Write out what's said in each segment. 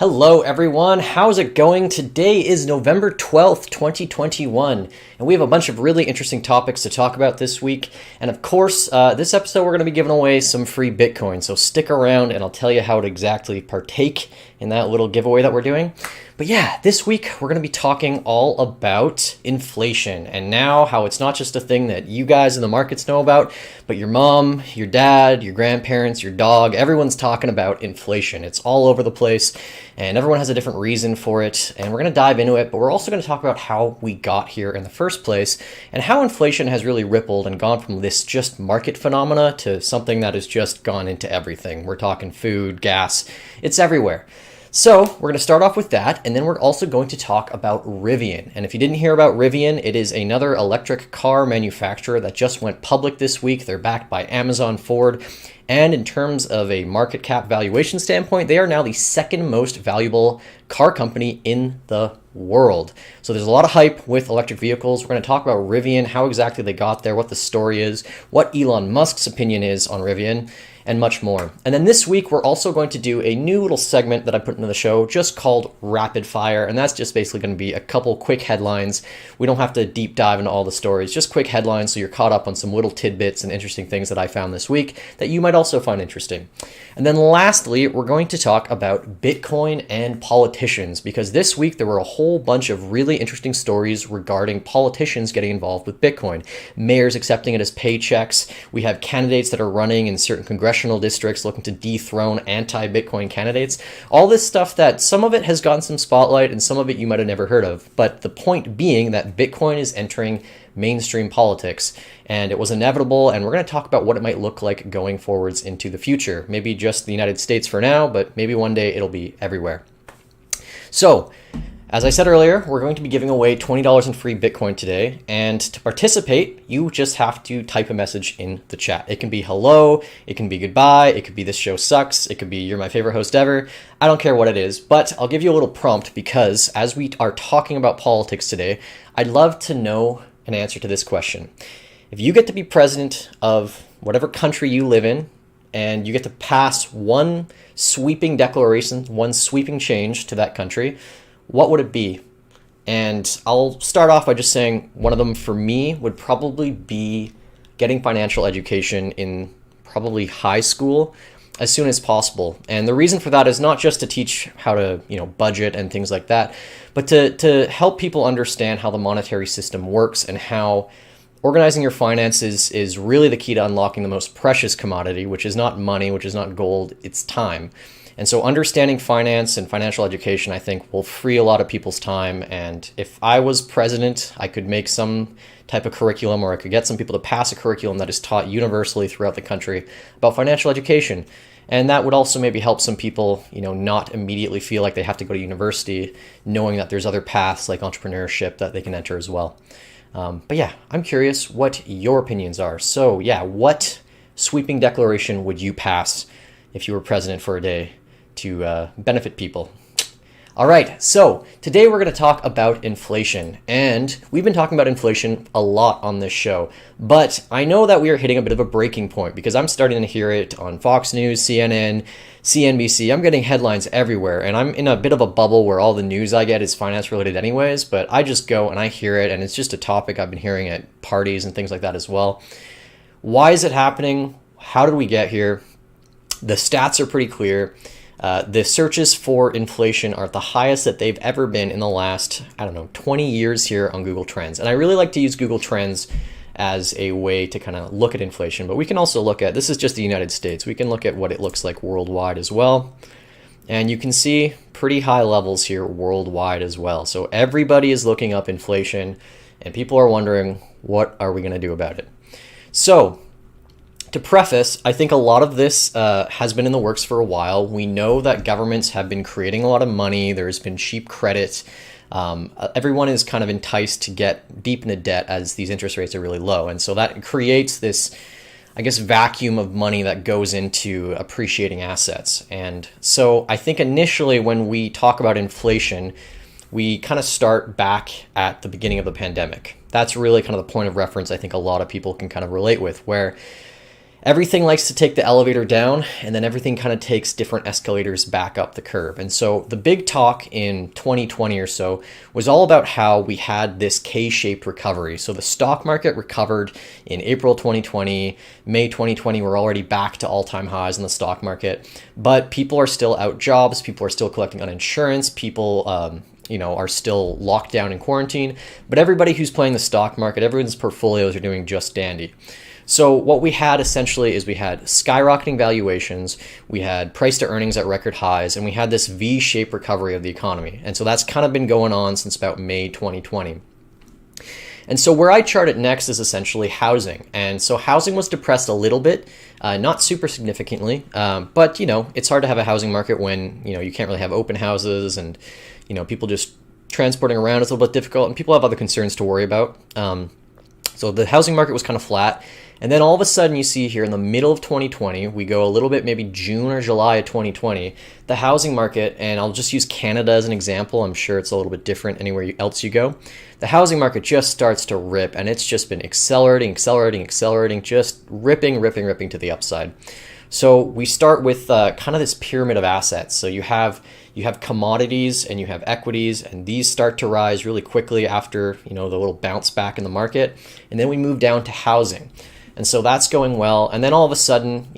Hello everyone, how's it going? Today is November 12th, 2021, and we have a bunch of really interesting topics to talk about this week. And of course, this episode we're going to be giving away some free Bitcoin, so stick around and I'll tell you how to exactly partake in that little giveaway that we're doing. But yeah, this week we're going to be talking all about inflation and now how it's not just a thing that you guys in the markets know about, but your mom, your dad, your grandparents, your dog, everyone's talking about inflation. It's all over the place and everyone has a different reason for it. And we're going to dive into it, but we're also going to talk about how we got here in the first place and how inflation has really rippled and gone from this just market phenomena to something that has just gone into everything. We're talking food, gas, it's everywhere. So we're going to start off with that, and then we're also going to talk about Rivian. And if you didn't hear about Rivian, it is another electric car manufacturer that just went public this week. They're backed by Amazon, Ford, and in terms of a market cap valuation standpoint, they are now the second most valuable car company in the world. So there's a lot of hype with electric vehicles. We're going to talk about Rivian, how exactly they got there, what the story is, what Elon Musk's opinion is on Rivian, and much more. And then this week, we're also going to do a new little segment that I put into the show just called Rapid Fire. And that's just basically going to be a couple quick headlines. We don't have to deep dive into all the stories, just quick headlines so you're caught up on some little tidbits and interesting things that I found this week that you might also find interesting. And then lastly, we're going to talk about Bitcoin and politicians, because this week there were a whole bunch of really interesting stories regarding politicians getting involved with Bitcoin. Mayors accepting it as paychecks. We have candidates that are running in certain congressional districts looking to dethrone anti-Bitcoin candidates. All this stuff that some of it has gotten some spotlight and some of it you might have never heard of. But the point being that Bitcoin is entering mainstream politics and it was inevitable, and we're going to talk about what it might look like going forwards into the future. Maybe just the United States for now, but maybe one day it'll be everywhere. So, as I said earlier, we're going to be giving away $20 in free Bitcoin today, and to participate, you just have to type a message in the chat. It can be hello, it can be goodbye, it could be this show sucks, it could be you're my favorite host ever. I don't care what it is, but I'll give you a little prompt because as we are talking about politics today, I'd love to know an answer to this question. If you get to be president of whatever country you live in, and you get to pass one sweeping declaration, one sweeping change to that country, what would it be? And I'll start off by just saying one of them for me would probably be getting financial education in probably high school as soon as possible. And the reason for that is not just to teach how to, budget and things like that, but to help people understand how the monetary system works and how organizing your finances is really the key to unlocking the most precious commodity, which is not money, which is not gold, it's time. And so understanding finance and financial education, I think, will free a lot of people's time. And if I was president, I could make some type of curriculum, or I could get some people to pass a curriculum that is taught universally throughout the country about financial education. And that would also maybe help some people, not immediately feel like they have to go to university, knowing that there's other paths like entrepreneurship that they can enter as well. But yeah, I'm curious what your opinions are. So yeah, what sweeping declaration would you pass if you were president for a day to benefit people? All right, so today we're going to talk about inflation, and we've been talking about inflation a lot on this show, but I know that we are hitting a bit of a breaking point because I'm starting to hear it on Fox News, CNN, CNBC. I'm getting headlines everywhere, and I'm in a bit of a bubble where all the news I get is finance related anyways, but I just go and I hear it, and it's just a topic I've been hearing at parties and things like that as well. Why is it happening? How did we get here? The stats are pretty clear. The searches for inflation are at the highest that they've ever been in the last, 20 years here on Google Trends. And I really like to use Google Trends as a way to kind of look at inflation. But we can also look at, this is just the United States, we can look at what it looks like worldwide as well. And you can see pretty high levels here worldwide as well. So everybody is looking up inflation and people are wondering, what are we going to do about it? So to preface, I think a lot of this has been in the works for a while. We know that governments have been creating a lot of money. There's been cheap credit. Everyone is kind of enticed to get deep into debt as these interest rates are really low. And so that creates this, vacuum of money that goes into appreciating assets. And so I think initially when we talk about inflation, we kind of start back at the beginning of the pandemic. That's really kind of the point of reference I think a lot of people can kind of relate with, where everything likes to take the elevator down, and then everything kind of takes different escalators back up the curve. And so the big talk in 2020 or so was all about how we had this K-shaped recovery. So the stock market recovered in April 2020, May 2020, we're already back to all-time highs in the stock market, but people are still out jobs, people are still collecting on insurance, people are still locked down in quarantine, but everybody who's playing the stock market, everyone's portfolios are doing just dandy. So what we had essentially is we had skyrocketing valuations, we had price to earnings at record highs, and we had this V-shaped recovery of the economy. And so that's kind of been going on since about May 2020. And so where I chart it next is essentially housing. And so housing was depressed a little bit, not super significantly, but it's hard to have a housing market when you can't really have open houses, and people just transporting around is a little bit difficult, and people have other concerns to worry about. So the housing market was kind of flat. And then all of a sudden you see here in the middle of 2020, we go a little bit maybe June or July of 2020, the housing market, and I'll just use Canada as an example. I'm sure it's a little bit different anywhere else you go. The housing market just starts to rip, and it's just been accelerating, just ripping to the upside. So we start with kind of this pyramid of assets. So you have commodities and you have equities, and these start to rise really quickly after the little bounce back in the market. And then we move down to housing. And so that's going well. And then all of a sudden,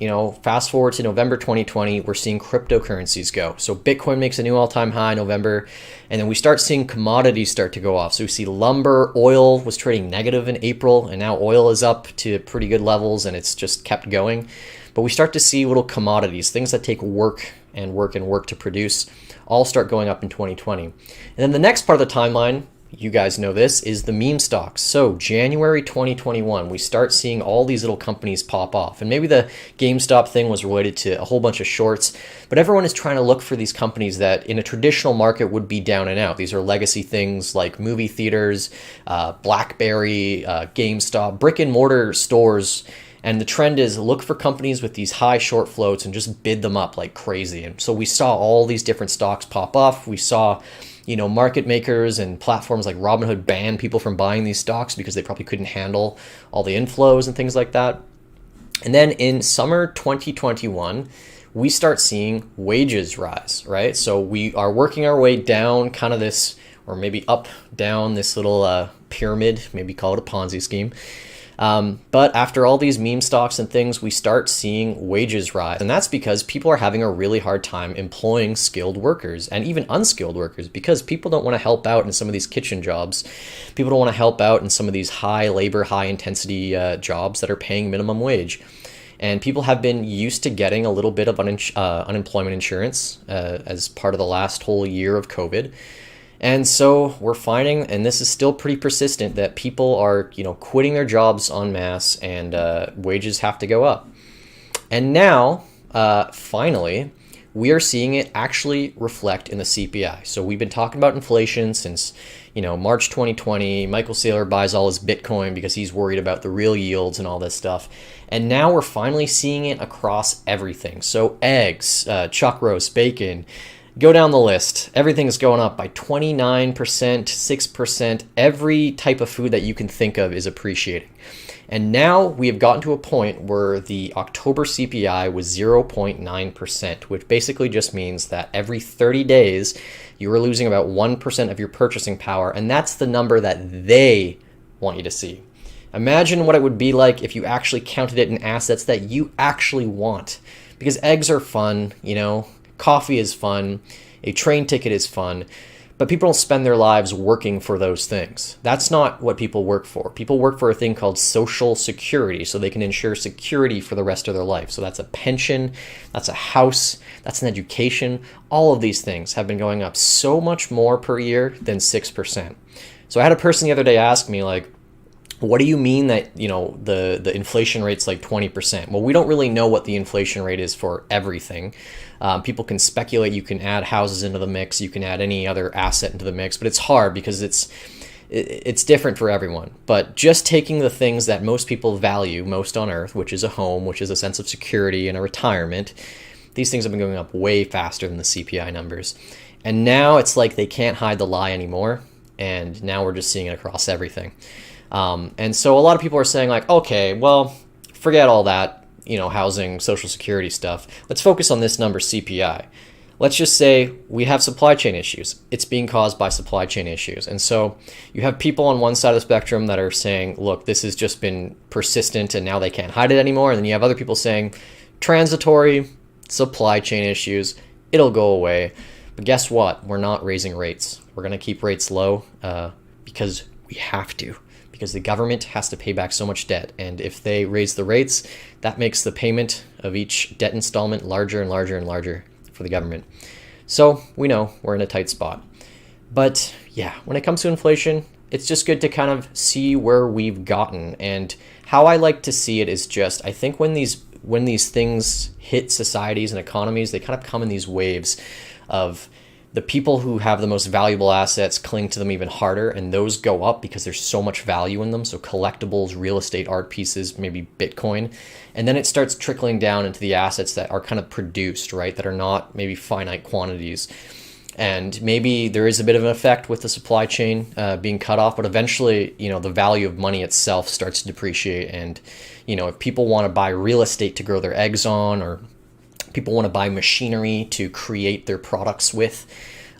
fast forward to November 2020, we're seeing cryptocurrencies go. So Bitcoin makes a new all-time high in November, and then we start seeing commodities start to go off. So we see lumber, oil was trading negative in April, and now oil is up to pretty good levels, and it's just kept going. But we start to see little commodities, things that take work to produce, all start going up in 2020. And then the next part of the timeline, you guys know this, is the meme stocks. So January 2021, we start seeing all these little companies pop off. And maybe the GameStop thing was related to a whole bunch of shorts, but everyone is trying to look for these companies that in a traditional market would be down and out. These are legacy things like movie theaters, BlackBerry, GameStop, brick and mortar stores. And the trend is look for companies with these high short floats and just bid them up like crazy. And so we saw all these different stocks pop off. We saw market makers and platforms like Robinhood ban people from buying these stocks because they probably couldn't handle all the inflows and things like that. And then in summer 2021, we start seeing wages rise, right? So we are working our way down kind of this, or maybe up, down this little pyramid, maybe call it a Ponzi scheme. But after all these meme stocks and things, we start seeing wages rise. And that's because people are having a really hard time employing skilled workers and even unskilled workers, because people don't want to help out in some of these kitchen jobs. People don't want to help out in some of these high labor, high intensity jobs that are paying minimum wage. And people have been used to getting a little bit of unemployment insurance as part of the last whole year of COVID. And so we're finding, and this is still pretty persistent, that people are, quitting their jobs en masse, and wages have to go up. And now, finally, we are seeing it actually reflect in the CPI. So we've been talking about inflation since, March 2020. Michael Saylor buys all his Bitcoin because he's worried about the real yields and all this stuff. And now we're finally seeing it across everything. So eggs, chuck roast, bacon, go down the list. Everything's going up by 29%, 6%. Every type of food that you can think of is appreciating. And now we have gotten to a point where the October CPI was 0.9%, which basically just means that every 30 days, you are losing about 1% of your purchasing power. And that's the number that they want you to see. Imagine what it would be like if you actually counted it in assets that you actually want. Because eggs are fun, coffee is fun, a train ticket is fun, but people don't spend their lives working for those things. That's not what people work for. People work for a thing called Social Security, so they can ensure security for the rest of their life. So that's a pension, that's a house, that's an education. All of these things have been going up so much more per year than 6%. So I had a person the other day ask me, what do you mean that, the inflation rate's like 20%? Well, we don't really know what the inflation rate is for everything. People can speculate. You can add houses into the mix. You can add any other asset into the mix, but it's hard because it's different for everyone. But just taking the things that most people value most on earth, which is a home, which is a sense of security and a retirement, these things have been going up way faster than the CPI numbers. And now it's like they can't hide the lie anymore. And now we're just seeing it across everything. And so a lot of people are saying okay, well, forget all that. housing, Social Security stuff. Let's focus on this number, CPI. Let's just say we have supply chain issues. It's being caused by supply chain issues. And so you have people on one side of the spectrum that are saying, look, this has just been persistent and now they can't hide it anymore. And then you have other people saying, transitory supply chain issues, it'll go away. But guess what? We're not raising rates. We're going to keep rates low because we have to, because the government has to pay back so much debt. And if they raise the rates, that makes the payment of each debt installment larger and larger and larger for the government. So we know we're in a tight spot. But yeah, when it comes to inflation, it's just good to kind of see where we've gotten. And how I like to see it is just, I think when these things hit societies and economies, they kind of come in these waves of the people who have the most valuable assets cling to them even harder, and those go up because there's so much value in them. So collectibles, real estate, art pieces, maybe Bitcoin. And then it starts trickling down into the assets that are kind of produced, right? That are not maybe finite quantities. And maybe there is a bit of an effect with the supply chain being cut off, but eventually, the value of money itself starts to depreciate. And, if people want to buy real estate to grow their eggs on, or people want to buy machinery to create their products with,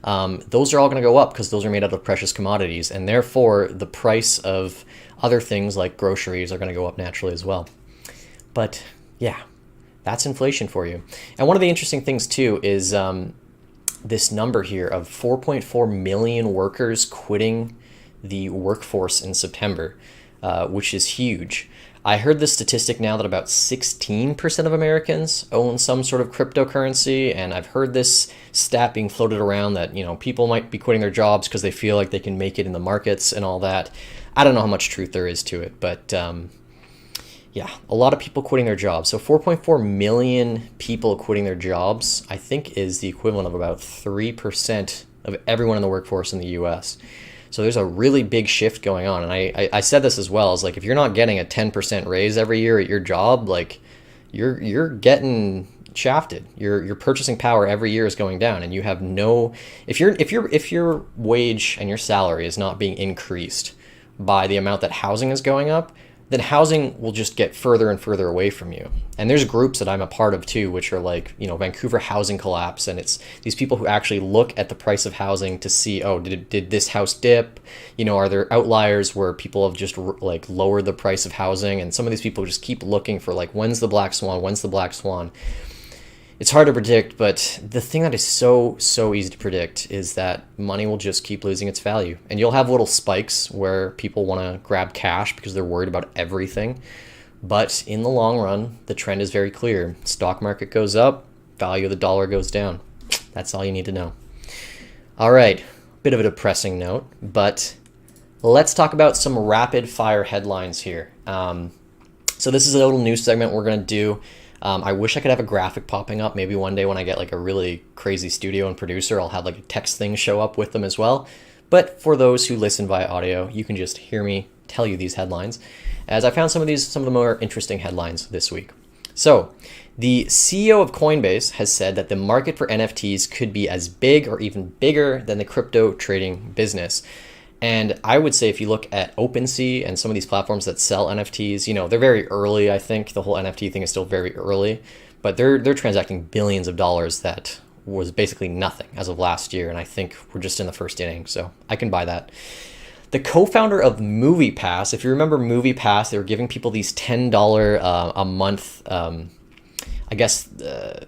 those are all going to go up because those are made out of precious commodities. And therefore, the price of other things like groceries are going to go up naturally as well. But yeah, that's inflation for you. And one of the interesting things too is this number here of 4.4 million workers quitting the workforce in September, which is huge. I heard this statistic now that about 16% of Americans own some sort of cryptocurrency, and I've heard this stat being floated around that, people might be quitting their jobs because they feel like they can make it in the markets and all that. I don't know how much truth there is to it, but yeah, a lot of people quitting their jobs. So 4.4 million people quitting their jobs, I think, is the equivalent of about 3% of everyone in the workforce in the US. So there's a really big shift going on. And I said this as well, is like, if you're not getting a 10% raise every year at your job, like you're getting shafted. Your purchasing power every year is going down, and you have no, if your wage and your salary is not being increased by the amount that housing is going up, then housing will just get further and further away from you. And there's groups that I'm a part of too, which are like, Vancouver housing collapse. And it's these people who actually look at the price of housing to see, did this house dip? Are there outliers where people have just like lowered the price of housing? And some of these people just keep looking for like, when's the black swan? When's the black swan? It's hard to predict, but the thing that is so easy to predict is that money will just keep losing its value. And you'll have little spikes where people want to grab cash because they're worried about everything. But in the long run, the trend is very clear. Stock market goes up, value of the dollar goes down. That's all you need to know. All right, bit of a depressing note, but let's talk about some rapid fire headlines here. So this is a little news segment we're going to do. I wish I could have a graphic popping up. Maybe one day when I get like a really crazy studio and producer, I'll have like a text thing show up with them as well. But for those who listen via audio, you can just hear me tell you these headlines, as I found some of the more interesting headlines this week. So the CEO of Coinbase has said that the market for NFTs could be as big or even bigger than the crypto trading business. And I would say if you look at OpenSea and some of these platforms that sell NFTs, they're very early. I think the whole NFT thing is still very early, but they're transacting billions of dollars. That was basically nothing as of last year. And I think we're just in the first inning, so I can buy that. The co-founder of MoviePass, if you remember MoviePass, they were giving people these $10 a month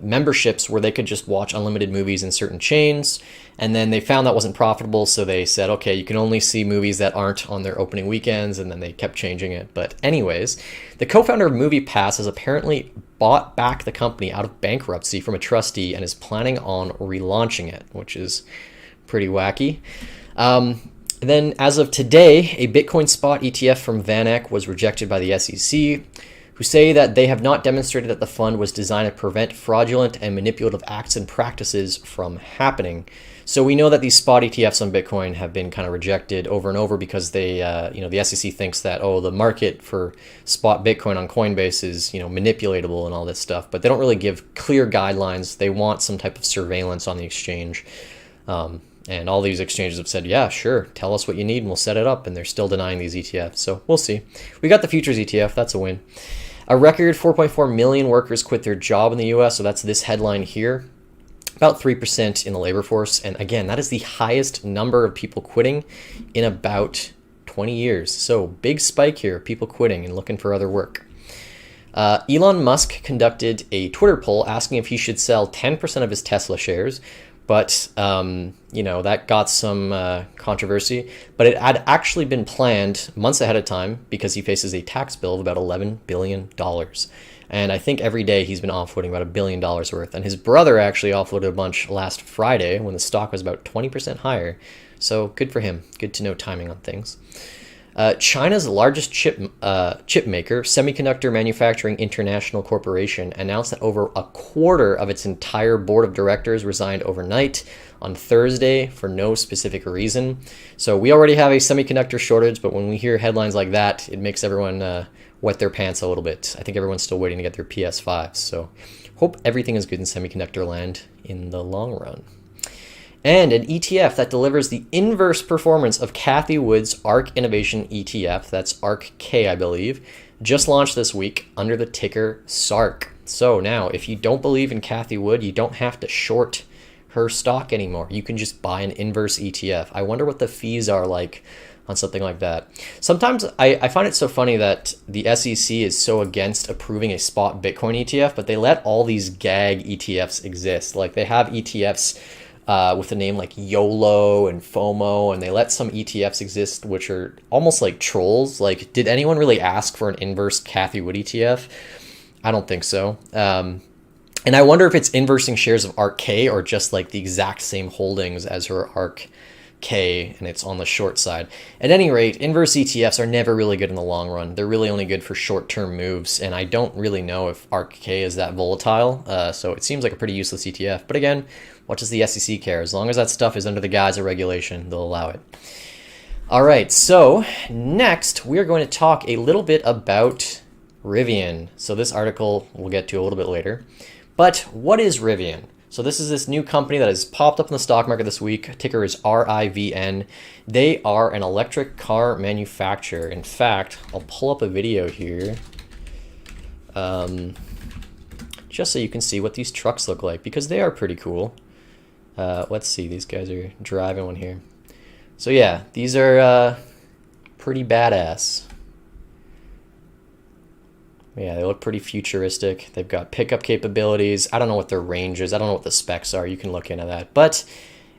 memberships where they could just watch unlimited movies in certain chains. And then they found that wasn't profitable, so they said, okay, you can only see movies that aren't on their opening weekends, and then they kept changing it. But anyways, the co-founder of MoviePass has apparently bought back the company out of bankruptcy from a trustee and is planning on relaunching it, which is pretty wacky. Then as of today, a Bitcoin spot ETF from Vanek was rejected by the SEC, who say that they have not demonstrated that the fund was designed to prevent fraudulent and manipulative acts and practices from happening. So we know that these spot ETFs on Bitcoin have been kind of rejected over and over because they, the SEC thinks that, the market for spot Bitcoin on Coinbase is, manipulatable and all this stuff, but they don't really give clear guidelines. They want some type of surveillance on the exchange. And all these exchanges have said, yeah, sure, tell us what you need and we'll set it up. And they're still denying these ETFs. So we'll see. We got the futures ETF. That's a win. A record 4.4 million workers quit their job in the US, so that's this headline here. About 3% in the labor force. And again, that is the highest number of people quitting in about 20 years. So big spike here, people quitting and looking for other work. Elon Musk conducted a Twitter poll asking if he should sell 10% of his Tesla shares. But, that got some controversy. But it had actually been planned months ahead of time because he faces a tax bill of about $11 billion. And I think every day he's been offloading about $1 billion worth. And his brother actually offloaded a bunch last Friday when the stock was about 20% higher. So good for him. Good to know timing on things. China's largest chip maker, Semiconductor Manufacturing International Corporation, announced that over a quarter of its entire board of directors resigned overnight on Thursday for no specific reason. So we already have a semiconductor shortage, but when we hear headlines like that, it makes everyone wet their pants a little bit. I think everyone's still waiting to get their PS5s. So hope everything is good in semiconductor land in the long run. And an ETF that delivers the inverse performance of Cathie Wood's ARK Innovation ETF, that's ARK-K, I believe, just launched this week under the ticker SARK. So now, if you don't believe in Cathie Wood, you don't have to short her stock anymore. You can just buy an inverse ETF. I wonder what the fees are like on something like that. Sometimes I find it so funny that the SEC is so against approving a spot Bitcoin ETF, but they let all these gag ETFs exist. Like they have ETFs with a name like YOLO and FOMO, and they let some ETFs exist which are almost like trolls. Like, did anyone really ask for an inverse Cathie Wood ETF? I don't think so. And I wonder if it's inversing shares of ARK-K or just like the exact same holdings as her ARK-K, and it's on the short side. At any rate, inverse ETFs are never really good in the long run. They're really only good for short-term moves, and I don't really know if ARK-K is that volatile, so it seems like a pretty useless ETF. But again, what does the SEC care? As long as that stuff is under the guise of regulation, they'll allow it. All right, so next we're going to talk a little bit about Rivian. So this article we'll get to a little bit later. But what is Rivian? So this is this new company that has popped up in the stock market this week. Ticker is RIVN. They are an electric car manufacturer. In fact, I'll pull up a video here just so you can see what these trucks look like, because they are pretty cool. Let's see, these guys are driving one here. So yeah, these are pretty badass. Yeah, they look pretty futuristic. They've got pickup capabilities. I don't know what their range is. I don't know what the specs are. You can look into that. But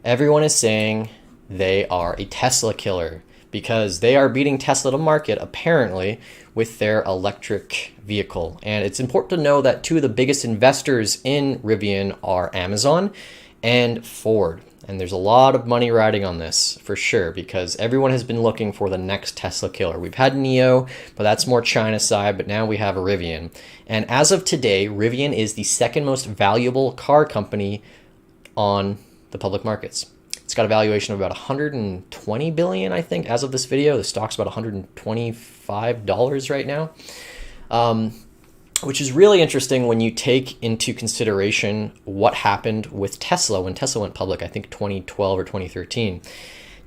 everyone is saying they are a Tesla killer because they are beating Tesla to market, apparently, with their electric vehicle. And it's important to know that two of the biggest investors in Rivian are Amazon and Ford. And there's a lot of money riding on this for sure, because everyone has been looking for the next Tesla killer. We've had NIO, but that's more China side, but now we have Rivian. And as of today, Rivian is the second most valuable car company on the public markets. It's got a valuation of about $120 billion, I think, as of this video. The stock's about $125 right now. Which is really interesting when you take into consideration what happened with Tesla when Tesla went public, I think 2012 or 2013.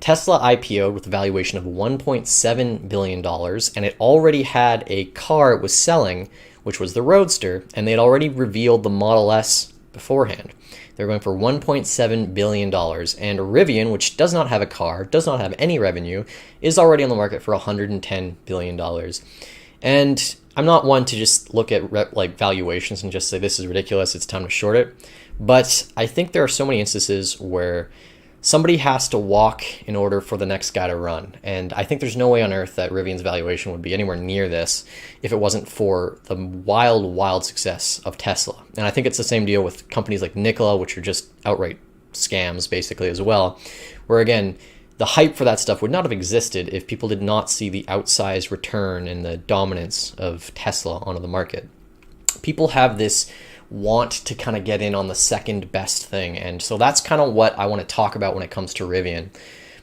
Tesla IPO'd with a valuation of $1.7 billion, and it already had a car it was selling, which was the Roadster, and they had already revealed the Model S beforehand. They're going for $1.7 billion, and Rivian, which does not have a car, does not have any revenue, is already on the market for $110 billion. And I'm not one to just look at valuations and just say this is ridiculous, it's time to short it. But I think there are so many instances where somebody has to walk in order for the next guy to run. And I think there's no way on earth that Rivian's valuation would be anywhere near this if it wasn't for the wild, wild success of Tesla. And I think it's the same deal with companies like Nikola, which are just outright scams basically as well, where again, the hype for that stuff would not have existed if people did not see the outsized return and the dominance of Tesla onto the market. People have this want to kind of get in on the second best thing. And so that's kind of what I want to talk about when it comes to Rivian,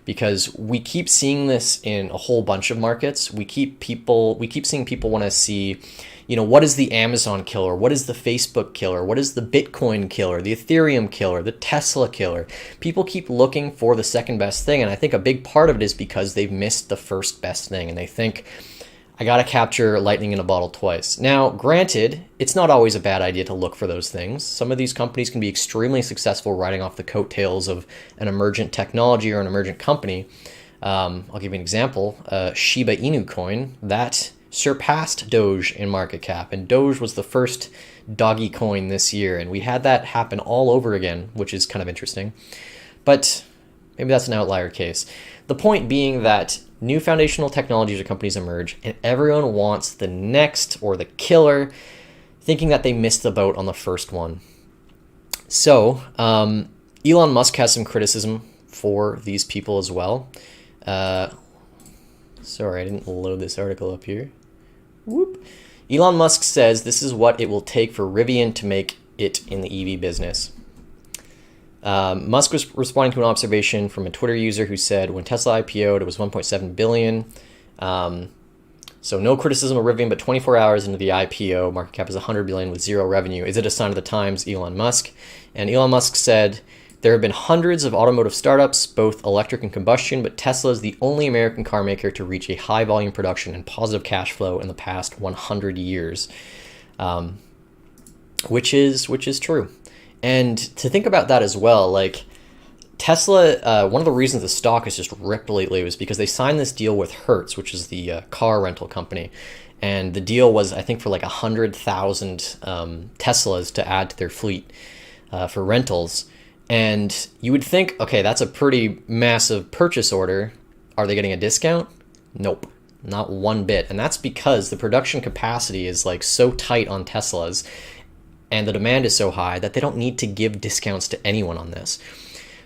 because we keep seeing this in a whole bunch of markets. We keep seeing people want to see, what is the Amazon killer? What is the Facebook killer? What is the Bitcoin killer? The Ethereum killer? The Tesla killer? People keep looking for the second best thing. And I think a big part of it is because they've missed the first best thing. And they think, I got to capture lightning in a bottle twice. Now, granted, it's not always a bad idea to look for those things. Some of these companies can be extremely successful riding off the coattails of an emergent technology or an emergent company. I'll give you an example. Shiba Inu coin, that surpassed Doge in market cap. And Doge was the first doggy coin this year. And we had that happen all over again, which is kind of interesting. But maybe that's an outlier case. The point being that new foundational technologies or companies emerge, and everyone wants the next or the killer, thinking that they missed the boat on the first one. So, Elon Musk has some criticism for these people as well. Sorry, I didn't load this article up here. Whoop. Elon Musk says this is what it will take for Rivian to make it in the EV business. Musk was responding to an observation from a Twitter user who said when Tesla IPO'd, it was 1.7 billion. So no criticism of Rivian, but 24 hours into the IPO, market cap is 100 billion with zero revenue. Is it a sign of the times, Elon Musk? And Elon Musk said, there have been hundreds of automotive startups, both electric and combustion, but Tesla is the only American car maker to reach a high volume production and positive cash flow in the past 100 years, which is true. And to think about that as well, like Tesla, one of the reasons the stock has just ripped lately was because they signed this deal with Hertz, which is the car rental company. And the deal was, I think, for like 100,000 Teslas to add to their fleet for rentals. And you would think, okay, that's a pretty massive purchase order. Are they getting a discount? Nope, not one bit. And that's because the production capacity is like so tight on Teslas and the demand is so high that they don't need to give discounts to anyone on this.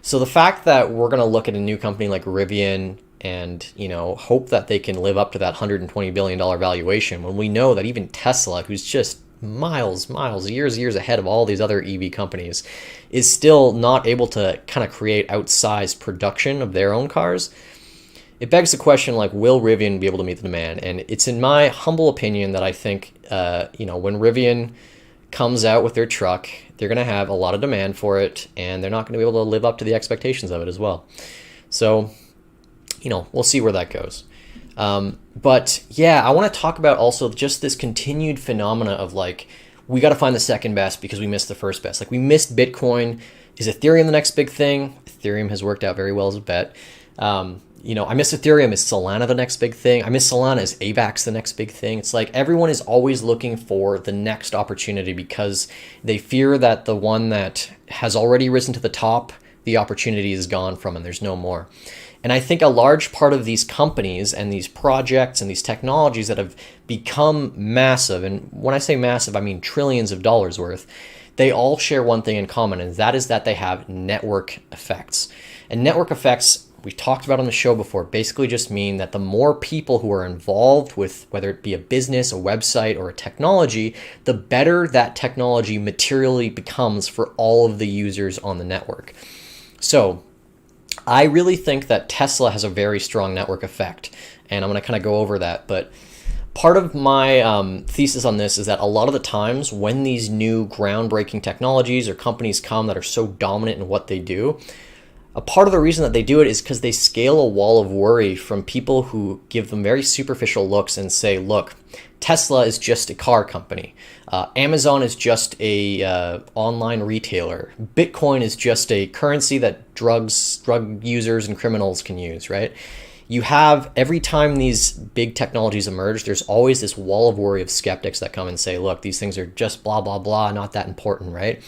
So the fact that we're going to look at a new company like Rivian and, you know, hope that they can live up to that $120 billion valuation when we know that even Tesla, who's just miles, years ahead of all these other EV companies, is still not able to kind of create outsized production of their own cars, it begs the question, like, will Rivian be able to meet the demand? And it's in my humble opinion that I think, when Rivian comes out with their truck, they're going to have a lot of demand for it, and they're not going to be able to live up to the expectations of it as well. So, we'll see where that goes. But yeah, I want to talk about also just this continued phenomena of like, we got to find the second best because we missed the first best. Like we missed Bitcoin. Is Ethereum the next big thing? Ethereum has worked out very well as a bet. I miss Ethereum. Is Solana the next big thing? I miss Solana. Is AVAX the next big thing? It's like everyone is always looking for the next opportunity because they fear that the one that has already risen to the top, the opportunity is gone from and there's no more. And I think a large part of these companies and these projects and these technologies that have become massive, and when I say massive, I mean trillions of dollars worth, they all share one thing in common, and that is that they have network effects. And network effects, we've talked about on the show before, basically just mean that the more people who are involved with, whether it be a business, a website, or a technology, the better that technology materially becomes for all of the users on the network. So I really think that Tesla has a very strong network effect, and I'm going to kind of go over that. But part of my thesis on this is that a lot of the times when these new groundbreaking technologies or companies come that are so dominant in what they do, a part of the reason that they do it is because they scale a wall of worry from people who give them very superficial looks and say, look, Tesla is just a car company. Amazon is just a online retailer. Bitcoin is just a currency that drug users and criminals can use, right? You have, every time these big technologies emerge, there's always this wall of worry of skeptics that come and say, look, these things are just blah, blah, blah, not that important, right?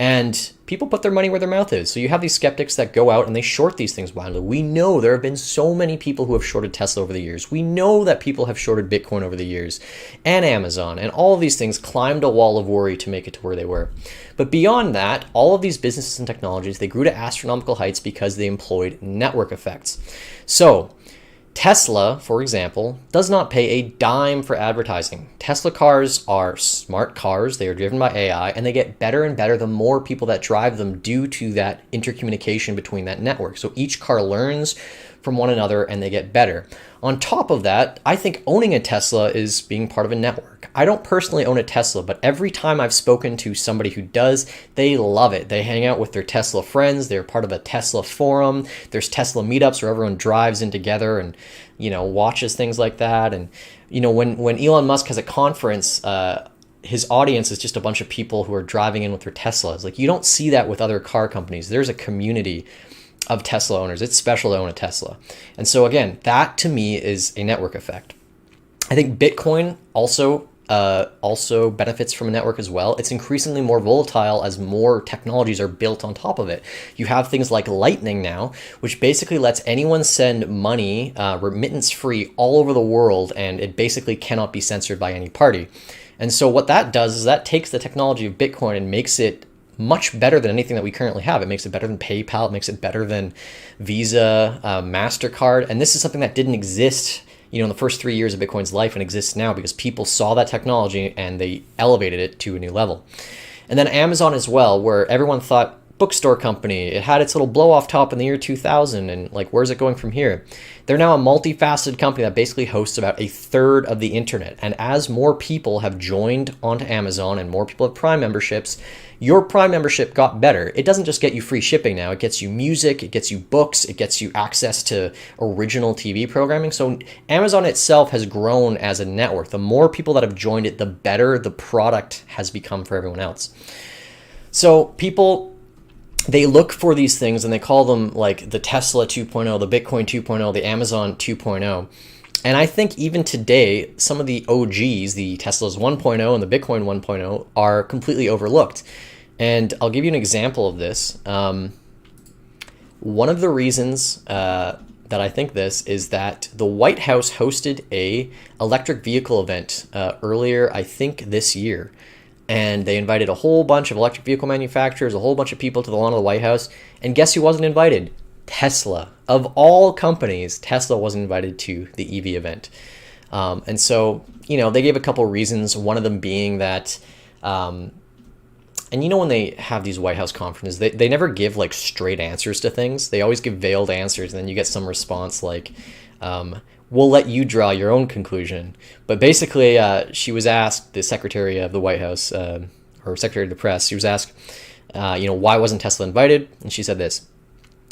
And people put their money where their mouth is. So you have these skeptics that go out and they short these things blindly. We know there have been so many people who have shorted Tesla over the years. We know that people have shorted Bitcoin over the years and Amazon, and all of these things climbed a wall of worry to make it to where they were. But beyond that, all of these businesses and technologies, they grew to astronomical heights because they employed network effects. So Tesla, for example, does not pay a dime for advertising. Tesla cars are smart cars. They are driven by AI, and they get better and better the more people that drive them due to that intercommunication between that network. So each car learns from one another and they get better. On top of that, I think owning a Tesla is being part of a network. I don't personally own a Tesla, but every time I've spoken to somebody who does, they love it. They hang out with their Tesla friends. They're part of a Tesla forum. There's Tesla meetups where everyone drives in together and, watches things like that. And, when Elon Musk has a conference, his audience is just a bunch of people who are driving in with their Teslas. Like, you don't see that with other car companies. There's a community of Tesla owners. It's special to own a Tesla. And so again, that to me is a network effect. I think Bitcoin also benefits from a network as well. It's increasingly more volatile as more technologies are built on top of it. You have things like Lightning now, which basically lets anyone send money remittance free all over the world, and it basically cannot be censored by any party. And so what that does is that takes the technology of Bitcoin and makes it much better than anything that we currently have. It makes it better than PayPal. It makes it better than Visa, MasterCard. And this is something that didn't exist, in the first 3 years of Bitcoin's life and exists now because people saw that technology and they elevated it to a new level. And then Amazon as well, where everyone thought bookstore company, it had its little blow off top in the year 2000 and where's it going from here? They're now a multifaceted company that basically hosts about a third of the internet. And as more people have joined onto Amazon and more people have Prime memberships, your Prime membership got better. It doesn't just get you free shipping now. It gets you music, it gets you books, it gets you access to original TV programming. So Amazon itself has grown as a network. The more people that have joined it, the better the product has become for everyone else. So people, they look for these things and they call them like the Tesla 2.0, the Bitcoin 2.0, the Amazon 2.0. And I think even today, some of the OGs, the Teslas 1.0 and the Bitcoin 1.0, are completely overlooked. And I'll give you an example of this. One of the reasons that I think this is that the White House hosted a electric vehicle event earlier, I think this year. And they invited a whole bunch of electric vehicle manufacturers, a whole bunch of people to the lawn of the White House. And guess who wasn't invited? Tesla. Of all companies, Tesla wasn't invited to the EV event. And so, they gave a couple reasons, one of them being that, and when they have these White House conferences, they never give like straight answers to things. They always give veiled answers, and then you get some response like, we'll let you draw your own conclusion. But basically, she was asked, the Secretary of the White House, or Secretary of the Press, she was asked, why wasn't Tesla invited? And she said this: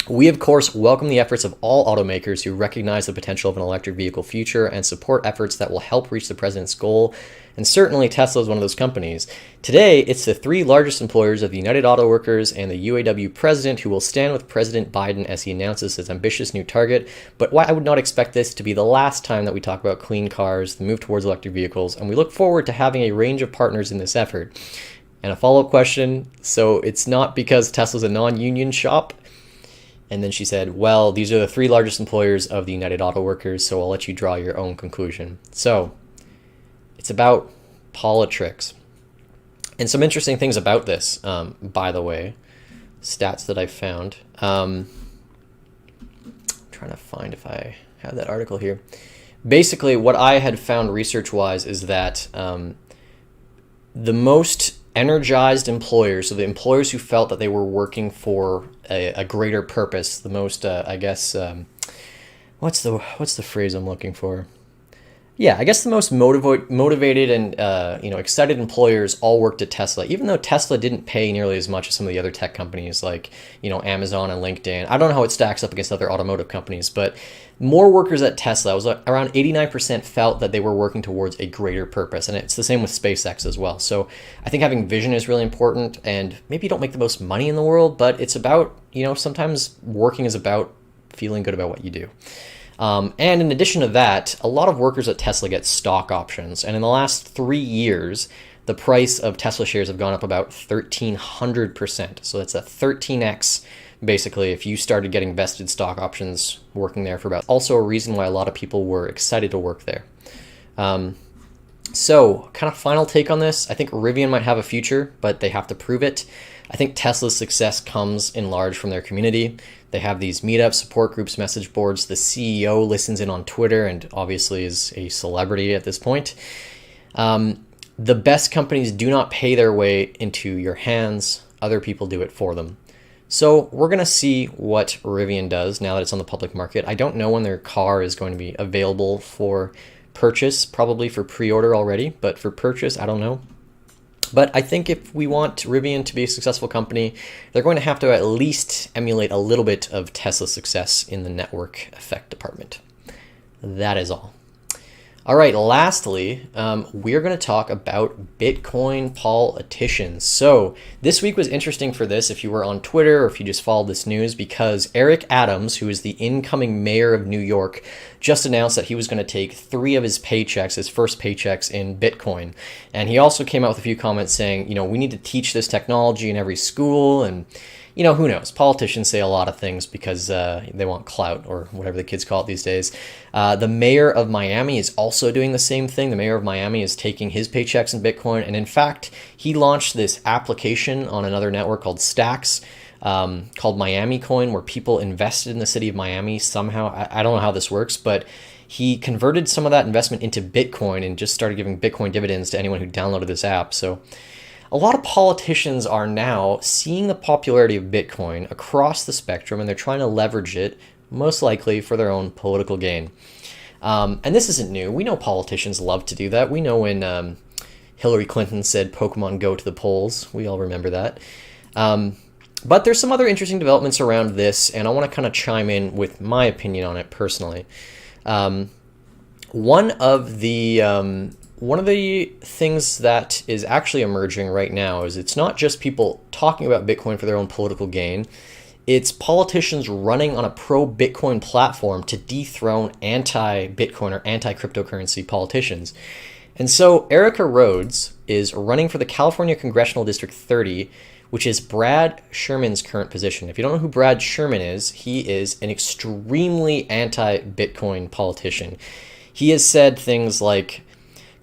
"We, of course, welcome the efforts of all automakers who recognize the potential of an electric vehicle future and support efforts that will help reach the president's goal. And certainly Tesla is one of those companies. Today, it's the three largest employers of the United Auto Workers and the UAW president who will stand with President Biden as he announces his ambitious new target. But I would not expect this to be the last time that we talk about clean cars, the move towards electric vehicles, and we look forward to having a range of partners in this effort." And a follow-up question: so it's not because Tesla's a non-union shop? And then she said, well, these are the three largest employers of the United Auto Workers, so I'll let you draw your own conclusion. So it's about politics. And some interesting things about this, by the way, stats that I found. I'm trying to find if I have that article here. Basically, what I had found research-wise is that the most energized employers, so the employers who felt that they were working for a greater purpose, the most, what's the phrase I'm looking for? Yeah, I guess the most motivated and excited employers all worked at Tesla, even though Tesla didn't pay nearly as much as some of the other tech companies like Amazon and LinkedIn. I don't know how it stacks up against other automotive companies, but more workers at Tesla, it was around 89% felt that they were working towards a greater purpose, and it's the same with SpaceX as well. So I think having vision is really important, and maybe you don't make the most money in the world, but it's about, sometimes working is about feeling good about what you do. And in addition to that, a lot of workers at Tesla get stock options. And in the last 3 years, the price of Tesla shares have gone up about 1,300%. So that's a 13x, basically, if you started getting vested stock options working there for about. Also a reason why a lot of people were excited to work there. So kind of final take on this, I think Rivian might have a future, but they have to prove it. I think Tesla's success comes in large from their community. They have these meetups, support groups, message boards. The CEO listens in on Twitter and obviously is a celebrity at this point. The best companies do not pay their way into your hands. Other people do it for them. So we're going to see what Rivian does now that it's on the public market. I don't know when their car is going to be available for purchase, probably for pre-order already, but for purchase, I don't know. But I think if we want Rivian to be a successful company, they're going to have to at least emulate a little bit of Tesla's success in the network effect department. That is all. All right, lastly, we're going to talk about Bitcoin politicians. So this week was interesting for this if you were on Twitter or if you just followed this news, because Eric Adams, who is the incoming mayor of New York, just announced that he was going to take 3 of his paychecks, his first paychecks, in Bitcoin. And he also came out with a few comments saying, we need to teach this technology in every school. And who knows? Politicians say a lot of things because they want clout, or whatever the kids call it these days. The mayor of Miami is also doing the same thing. The mayor of Miami is taking his paychecks in Bitcoin. And in fact, he launched this application on another network called Stacks, called Miami Coin, where people invested in the city of Miami somehow. I don't know how this works, but he converted some of that investment into Bitcoin and just started giving Bitcoin dividends to anyone who downloaded this app. So a lot of politicians are now seeing the popularity of Bitcoin across the spectrum, and they're trying to leverage it, most likely for their own political gain. And this isn't new. We know politicians love to do that. We know when Hillary Clinton said Pokemon Go to the polls. We all remember that. But there's some other interesting developments around this, and I want to kind of chime in with my opinion on it personally. One of the things that is actually emerging right now is it's not just people talking about Bitcoin for their own political gain. It's politicians running on a pro-Bitcoin platform to dethrone anti-Bitcoin or anti-cryptocurrency politicians. And so Erica Rhodes is running for the California Congressional District 30, which is Brad Sherman's current position. If you don't know who Brad Sherman is, he is an extremely anti-Bitcoin politician. He has said things like,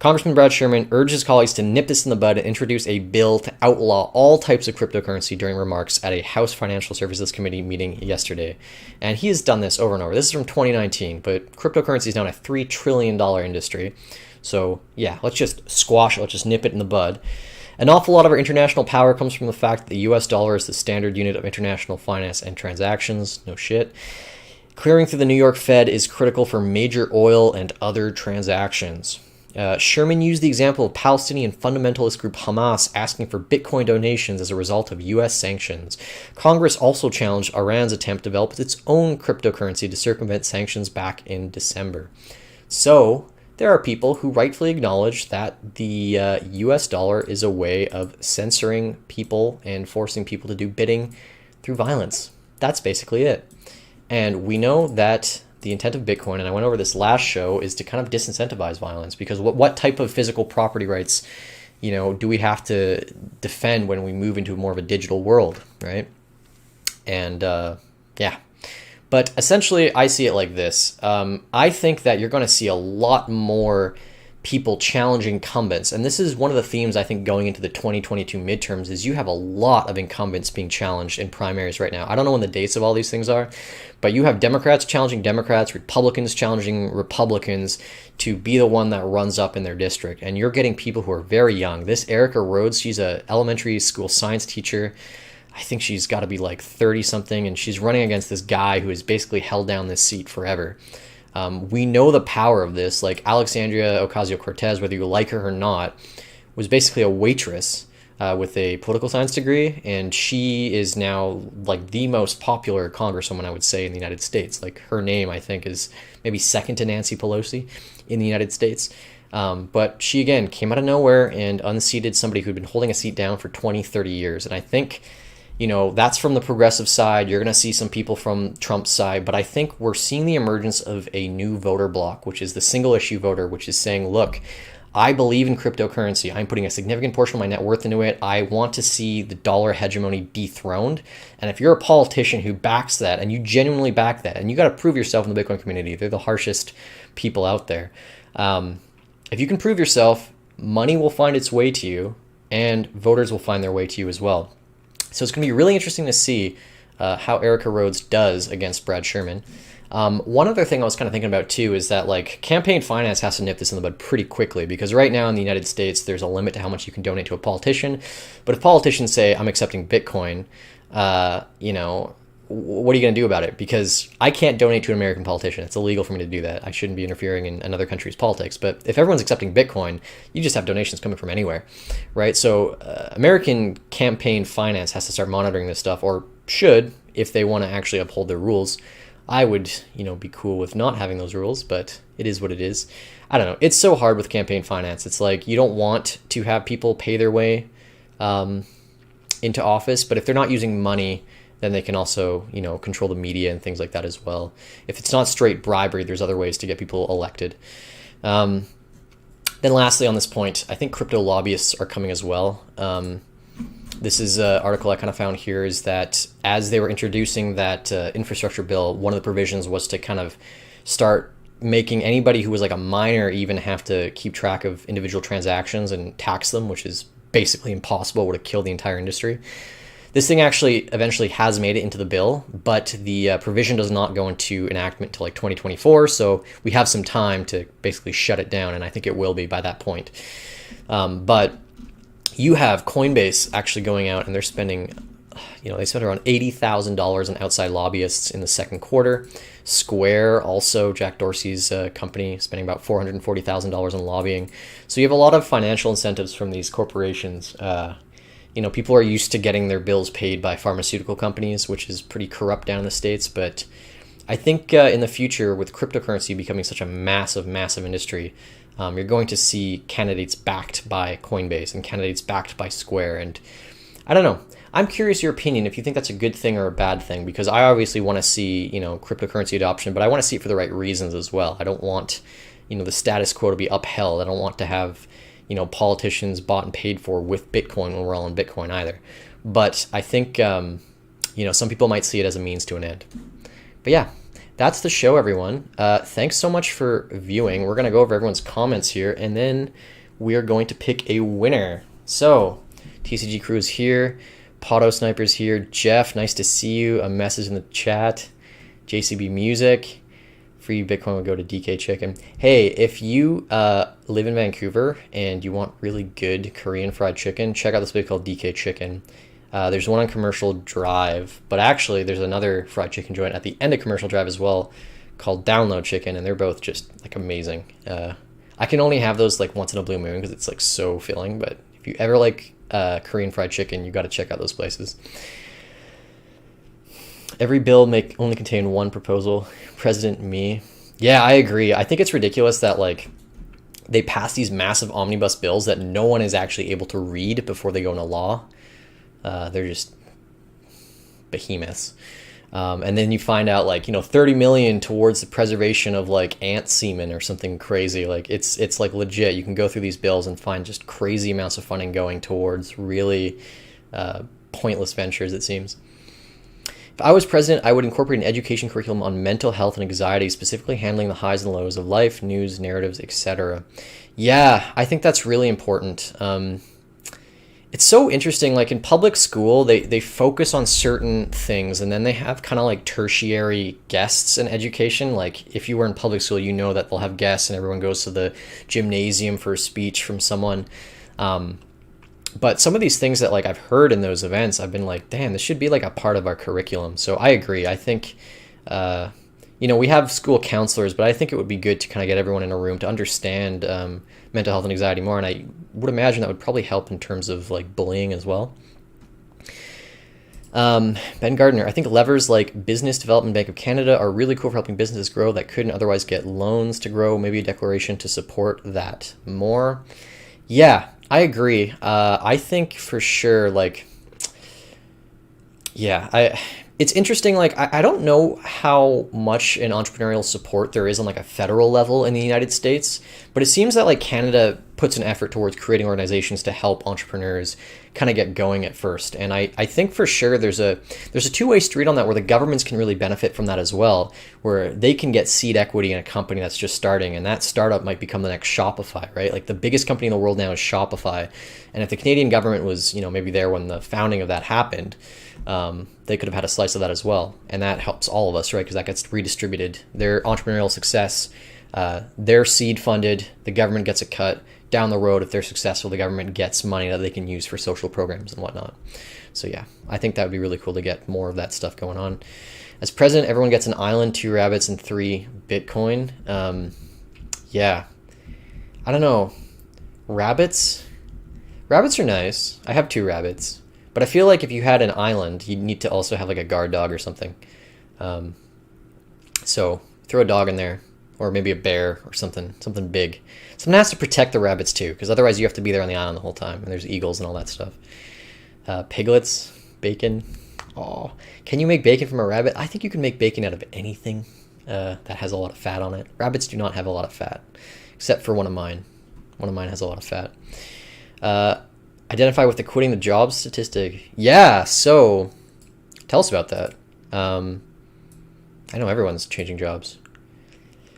Congressman Brad Sherman urged his colleagues to nip this in the bud and introduce a bill to outlaw all types of cryptocurrency during remarks at a House Financial Services Committee meeting yesterday. And he has done this over and over. This is from 2019, but cryptocurrency is now a $3 trillion industry. So yeah, let's just squash it. Let's just nip it in the bud. An awful lot of our international power comes from the fact that the US dollar is the standard unit of international finance and transactions. No shit. Clearing through the New York Fed is critical for major oil and other transactions. Sherman used the example of Palestinian fundamentalist group Hamas asking for Bitcoin donations as a result of U.S. sanctions. Congress also challenged Iran's attempt to develop its own cryptocurrency to circumvent sanctions back in December. So there are people who rightfully acknowledge that the U.S. dollar is a way of censoring people and forcing people to do bidding through violence. That's basically it. And we know that the intent of Bitcoin, and I went over this last show, is to kind of disincentivize violence, because what type of physical property rights, do we have to defend when we move into more of a digital world, right? And yeah, but essentially I see it like this. I think that you're going to see a lot more people challenge incumbents, and this is one of the themes I think going into the 2022 midterms is you have a lot of incumbents being challenged in primaries right now. I don't know when the dates of all these things are, but you have Democrats challenging Democrats, Republicans challenging Republicans to be the one that runs up in their district, and you're getting people who are very young. This Erica Rhodes, she's an elementary school science teacher. I think she's got to be like 30 something, and she's running against this guy who has basically held down this seat forever. We know the power of this. Like Alexandria Ocasio-Cortez, whether you like her or not, was basically a waitress with a political science degree, and she is now like the most popular congresswoman, I would say, in the United States. Like her name, I think, is maybe second to Nancy Pelosi in the United States. But she, again, came out of nowhere and unseated somebody who'd been holding a seat down for 20, 30 years. And I think that's from the progressive side. You're going to see some people from Trump's side, but I think we're seeing the emergence of a new voter bloc, which is the single issue voter, which is saying, look, I believe in cryptocurrency. I'm putting a significant portion of my net worth into it. I want to see the dollar hegemony dethroned. And if you're a politician who backs that, and you genuinely back that, and you got to prove yourself in the Bitcoin community, they're the harshest people out there. If you can prove yourself, money will find its way to you, and voters will find their way to you as well. So it's going to be really interesting to see how Erica Rhodes does against Brad Sherman. One other thing I was kind of thinking about too is that like campaign finance has to nip this in the bud pretty quickly, because right now in the United States there's a limit to how much you can donate to a politician. But if politicians say I'm accepting Bitcoin, you know, what are you going to do about it? Because I can't donate to an American politician. It's illegal for me to do that. I shouldn't be interfering in another country's politics. But if everyone's accepting Bitcoin, you just have donations coming from anywhere, right? So American campaign finance has to start monitoring this stuff, or should, if they want to actually uphold their rules. I would, you know, be cool with not having those rules, but it is what it is. I don't know. It's so hard with campaign finance. It's like you don't want to have people pay their way into office, but if they're not using money, then they can also, you know, control the media and things like that as well. If it's not straight bribery, there's other ways to get people elected. Then lastly on this point, I think crypto lobbyists are coming as well. This is an article I kind of found here, is that as they were introducing that infrastructure bill, one of the provisions was to kind of start making anybody who was like a minor even have to keep track of individual transactions and tax them, which is basically impossible, would have killed the entire industry. This thing actually eventually has made it into the bill, but the provision does not go into enactment until like 2024, so we have some time to basically shut it down, and I think it will be by that point. But you have Coinbase actually going out and they're spending, you know, they spent around $80,000 on outside lobbyists in the second quarter. Square, also Jack Dorsey's company, spending about $440,000 on lobbying. So you have a lot of financial incentives from these corporations. You know, people are used to getting their bills paid by pharmaceutical companies, which is pretty corrupt down in the States. But I think in the future, with cryptocurrency becoming such a massive, massive industry, you're going to see candidates backed by Coinbase and candidates backed by Square. And I don't know. I'm curious your opinion, if you think that's a good thing or a bad thing, because I obviously want to see, you know, cryptocurrency adoption, but I want to see it for the right reasons as well. I don't want, you know, the status quo to be upheld. I don't want to have, you know, politicians bought and paid for with Bitcoin when we're all in Bitcoin either. But I think, you know, some people might see it as a means to an end. But yeah, that's the show, everyone. Thanks so much for viewing. We're going to go over everyone's comments here, and then we are going to pick a winner. So, TCG Crew is here. Potto Sniper's here. Jeff, nice to see you. A message in the chat. JCB Music. Free Bitcoin would go to DK Chicken. Hey, if you live in Vancouver and you want really good Korean fried chicken, check out this place called DK Chicken. There's one on Commercial Drive, but actually there's another fried chicken joint at the end of Commercial Drive as well called Download Chicken, and they're both just like amazing. I can only have those like once in a blue moon because it's like so filling, but if you ever like Korean fried chicken, you got to check out those places. Every bill only contain one proposal. President me. Yeah, I agree. I think it's ridiculous that like they pass these massive omnibus bills that no one is actually able to read before they go into law. They're just behemoths. And then you find out like, you know, 30 million towards the preservation of like ant semen or something crazy. Like it's like legit. You can go through these bills and find just crazy amounts of funding going towards really pointless ventures, it seems. If I was president, I would incorporate an education curriculum on mental health and anxiety, specifically handling the highs and lows of life, news, narratives, etc. Yeah, I think that's really important. It's so interesting, like in public school, they focus on certain things, and then they have kind of like tertiary guests in education. Like if you were in public school, you know that they'll have guests and everyone goes to the gymnasium for a speech from someone. But some of these things that like I've heard in those events, I've been like, damn, this should be like a part of our curriculum. So I agree. I think, you know, we have school counselors, but I think it would be good to kind of get everyone in a room to understand mental health and anxiety more. And I would imagine that would probably help in terms of like bullying as well. Ben Gardner, I think levers like Business Development Bank of Canada are really cool for helping businesses grow that couldn't otherwise get loans to grow. Maybe a declaration to support that more. Yeah, I agree. I think for sure, like, yeah, it's interesting. Like, I don't know how much in entrepreneurial support there is on like a federal level in the United States, but it seems that like Canada puts an effort towards creating organizations to help entrepreneurs kind of get going at first. And I think for sure there's a two-way street on that where the governments can really benefit from that as well, where they can get seed equity in a company that's just starting, and that startup might become the next Shopify, right? Like the biggest company in the world now is Shopify. And if the Canadian government was, you know, maybe there when the founding of that happened, they could have had a slice of that as well. And that helps all of us, right? Because that gets redistributed. Their entrepreneurial success, they're seed funded, the government gets a cut, down the road, if they're successful, the government gets money that they can use for social programs and whatnot. So yeah, I think that would be really cool to get more of that stuff going on. As president, everyone gets an island, 2 rabbits, and 3 Bitcoin. Yeah, I don't know. Rabbits are nice. I have 2 rabbits, but I feel like if you had an island, you'd need to also have like a guard dog or something. So throw a dog in there, or maybe a bear or something big. Someone has to protect the rabbits too, because otherwise you have to be there on the island the whole time, and there's eagles and all that stuff. Piglets, bacon. Oh, can you make bacon from a rabbit? I think you can make bacon out of anything that has a lot of fat on it. Rabbits do not have a lot of fat, except for one of mine. One of mine has a lot of fat. Identify with the quitting the job statistic. Yeah, so tell us about that. I know everyone's changing jobs.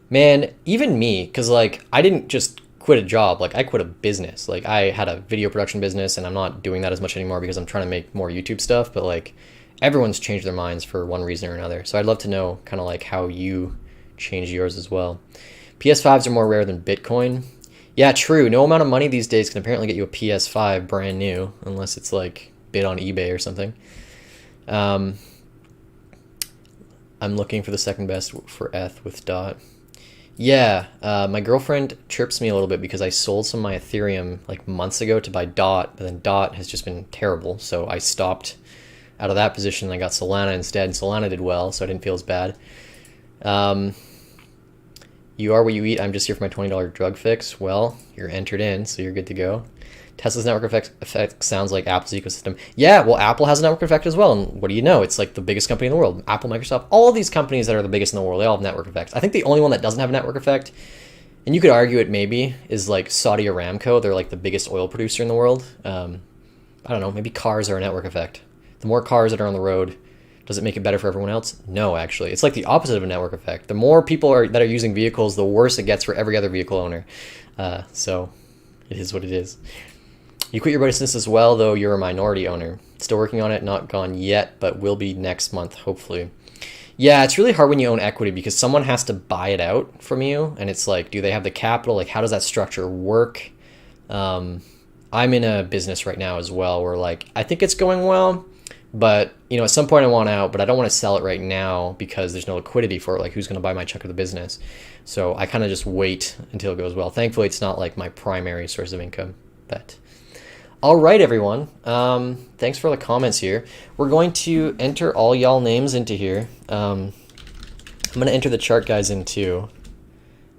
Man, even me, because like I didn't just quit a job, like I quit a business. Like I had a video production business, and I'm not doing that as much anymore because I'm trying to make more YouTube stuff, but like everyone's changed their minds for one reason or another. So I'd love to know kind of like how you changed yours as well. PS5s are more rare than Bitcoin. Yeah, true. No amount of money these days can apparently get you a PS5 brand new, unless it's like bid on eBay or something. I'm looking for the second best for ETH with DOT. Yeah, my girlfriend chirps me a little bit because I sold some of my Ethereum like months ago to buy DOT, but then DOT has just been terrible, so I stopped out of that position and I got Solana instead, and Solana did well, so I didn't feel as bad. You are what you eat. I'm just here for my $20 drug fix. Well, you're entered in, so you're good to go. Tesla's network effect sounds like Apple's ecosystem. Yeah, well, Apple has a network effect as well, and what do you know? It's like the biggest company in the world. Apple, Microsoft, all of these companies that are the biggest in the world, they all have network effects. I think the only one that doesn't have a network effect, and you could argue it maybe, is like Saudi Aramco. They're like the biggest oil producer in the world. I don't know, maybe cars are a network effect. The more cars that are on the road, does it make it better for everyone else? No, actually. It's like the opposite of a network effect. The more people that are using vehicles, the worse it gets for every other vehicle owner. So it is what it is. You quit your business as well, though you're a minority owner. Still working on it, not gone yet, but will be next month, hopefully. Yeah, it's really hard when you own equity because someone has to buy it out from you. And it's like, do they have the capital? Like, how does that structure work? I'm in a business right now as well where like, I think it's going well. But, you know, at some point I want out, but I don't want to sell it right now because there's no liquidity for it. Like, who's going to buy my chunk of the business? So I kind of just wait until it goes well. Thankfully, it's not like my primary source of income. But all right, everyone. Thanks for all the comments here. We're going to enter all y'all names into here. I'm going to enter the chart guys in too.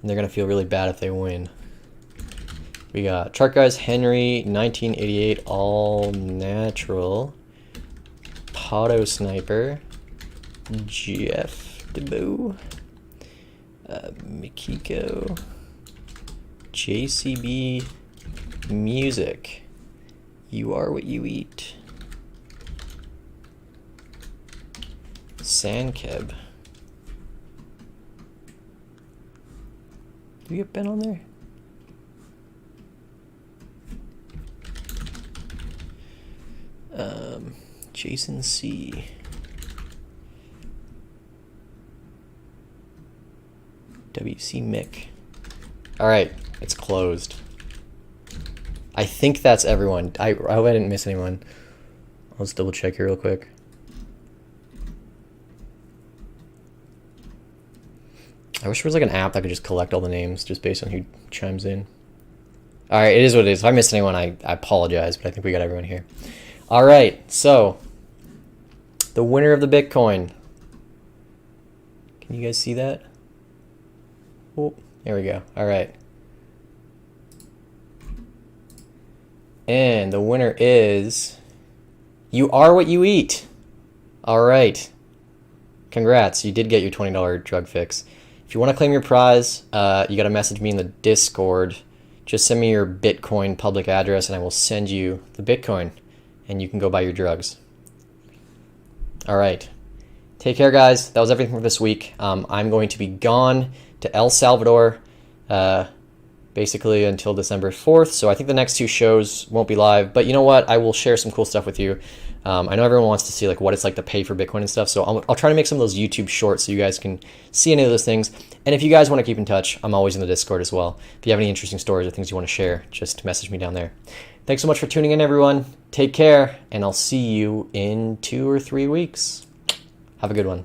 And they're going to feel really bad if they win. We got chart guys, Henry, 1988, all natural. Auto Sniper, Jeff DeBoo, Mikiko, JCB Music, You Are What You Eat, Sandkeb. Do we get Ben on there? Jason C. WC Mick. All right, it's closed. I think that's everyone. I hope I didn't miss anyone. Let's double check here real quick. I wish there was like an app that could just collect all the names just based on who chimes in. All right, it is what it is. If I missed anyone, I apologize, but I think we got everyone here. All right, so the winner of the Bitcoin. Can you guys see that? Oh, there we go. All right. And the winner is You Are What You Eat. All right. Congrats. You did get your $20 drug fix. If you want to claim your prize, you got to message me in the Discord. Just send me your Bitcoin public address and I will send you the Bitcoin and you can go buy your drugs. All right. Take care, guys. That was everything for this week. I'm going to be gone to El Salvador basically until December 4th. So I think the next 2 shows won't be live. But you know what? I will share some cool stuff with you I know everyone wants to see like what it's like to pay for Bitcoin and stuff, so I'll try to make some of those YouTube shorts so you guys can see any of those things. And if you guys want to keep in touch, I'm always in the Discord as well. If you have any interesting stories or things you want to share, just message me down there. Thanks so much for tuning in, everyone. Take care, and I'll see you in 2 or 3 weeks. Have a good one.